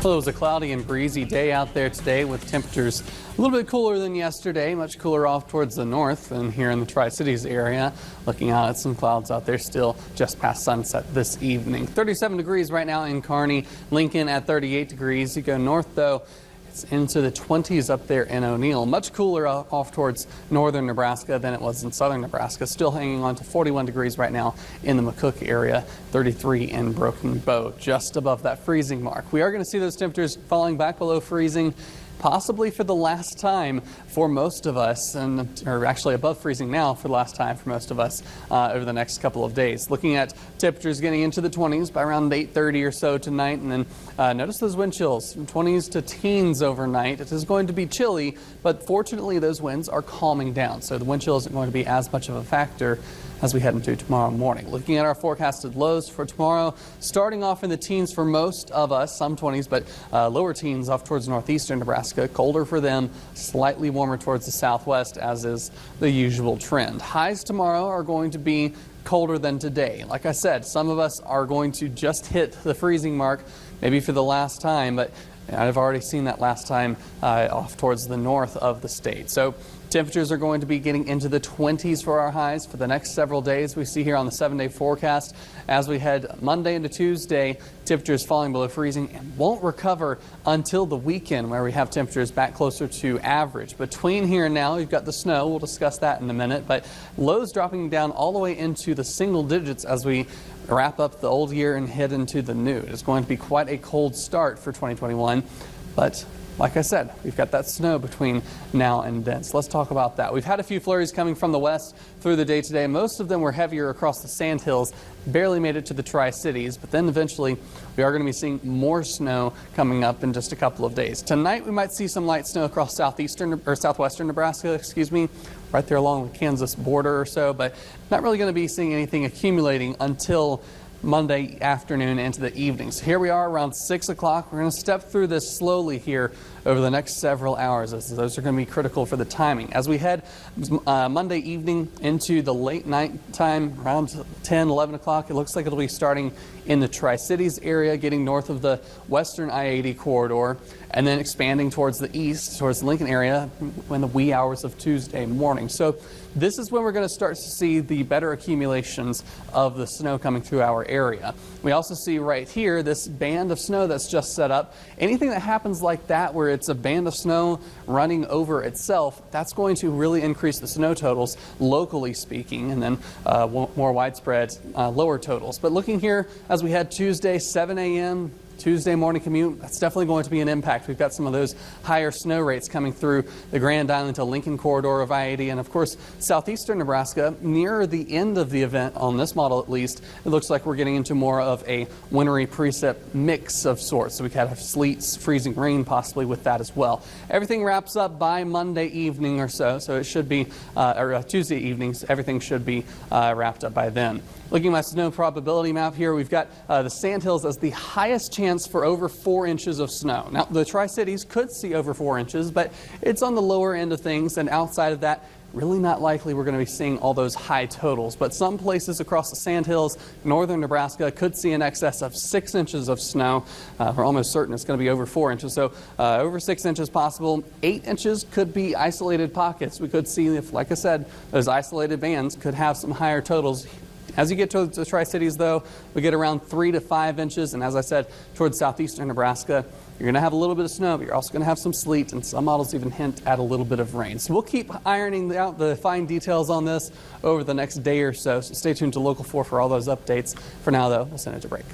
Well, it was a cloudy and breezy day out there today with temperatures a little bit cooler than yesterday, much cooler off towards the north than here in the Tri-Cities area. Looking out at some clouds out there still just past sunset this evening. 37 degrees right now in Kearney, Lincoln at 38 degrees. You go north though, it's into the 20s up there in O'Neill. Much cooler off towards northern Nebraska than it was in southern Nebraska. Still hanging on to 41 degrees right now in the McCook area, 33 in Broken Bow, just above that freezing mark. We are going to see those temperatures falling back below freezing, possibly for the last time for most of us, or actually above freezing now for the last time for most of us over the next couple of days. Looking at temperatures getting into the 20s by around 8:30 or so tonight, and then notice those wind chills, 20s to teens overnight. It is going to be chilly, but fortunately those winds are calming down, so the wind chill isn't going to be as much of a factor as we head into tomorrow morning. Looking at our forecasted lows for tomorrow, starting off in the teens for most of us, some 20s, but lower teens off towards northeastern Nebraska. Colder for them, slightly warmer towards the southwest, as is the usual trend. Highs tomorrow are going to be colder than today. Like I said, some of us are going to just hit the freezing mark, maybe for the last time, but I've already seen that last time off towards the north of the state. So temperatures are going to be getting into the 20s for our highs for the next several days. We see here on the 7-day forecast as we head Monday into Tuesday, temperatures falling below freezing and won't recover until the weekend, where we have temperatures back closer to average. Between here and now, you've got the snow. We'll discuss that in a minute, but lows dropping down all the way into the single digits as we wrap up the old year and head into the new. It's going to be quite a cold start for 2021, but like I said, we've got that snow between now and then. So let's talk about that. We've had a few flurries coming from the west through the day today. Most of them were heavier across the Sandhills, barely made it to the Tri-Cities, but then eventually we are going to be seeing more snow coming up in just a couple of days. Tonight we might see some light snow across southwestern Nebraska, right there along the Kansas border or so, but not really going to be seeing anything accumulating until Monday afternoon into the evening. So here we are around 6 o'clock. We're going to step through this slowly here over the next several hours, as those are going to be critical for the timing. As we head Monday evening into the late night time, around 10, 11 o'clock, it looks like it'll be starting in the Tri-Cities area, getting north of the western I-80 corridor, and then expanding towards the east, towards the Lincoln area, in the wee hours of Tuesday morning. So this is when we're going to start to see the better accumulations of the snow coming through our area. We also see right here this band of snow that's just set up. Anything that happens like that, where it's a band of snow running over itself, that's going to really increase the snow totals, locally speaking, and then more widespread lower totals. But looking here as we head Tuesday, 7 a.m., Tuesday morning commute, that's definitely going to be an impact. We've got some of those higher snow rates coming through the Grand Island to Lincoln corridor of I-80, and of course southeastern Nebraska. Near the end of the event, on this model at least, it looks like we're getting into more of a wintry precip mix of sorts. So we could have sleets, freezing rain possibly with that as well. Everything wraps up by Monday evening or so, so it should be, or Tuesday evenings, everything should be wrapped up by then. Looking at my snow probability map here, we've got the Sandhills as the highest chance for over 4 inches of snow. Now, the Tri-Cities could see over 4 inches, but it's on the lower end of things, and outside of that, really not likely we're going to be seeing all those high totals. But some places across the Sandhills, northern Nebraska, could see in excess of 6 inches of snow. We're almost certain it's going to be over 4 inches. So over 6 inches possible. 8 inches could be isolated pockets. We could see, if, like I said, those isolated bands could have some higher totals. As you get towards the Tri-Cities, though, we get around 3 to 5 inches. And as I said, towards southeastern Nebraska, you're going to have a little bit of snow, but you're also going to have some sleet, and some models even hint at a little bit of rain. So we'll keep ironing out the fine details on this over the next day or so. So stay tuned to Local 4 for all those updates. For now, though, we'll send it to break.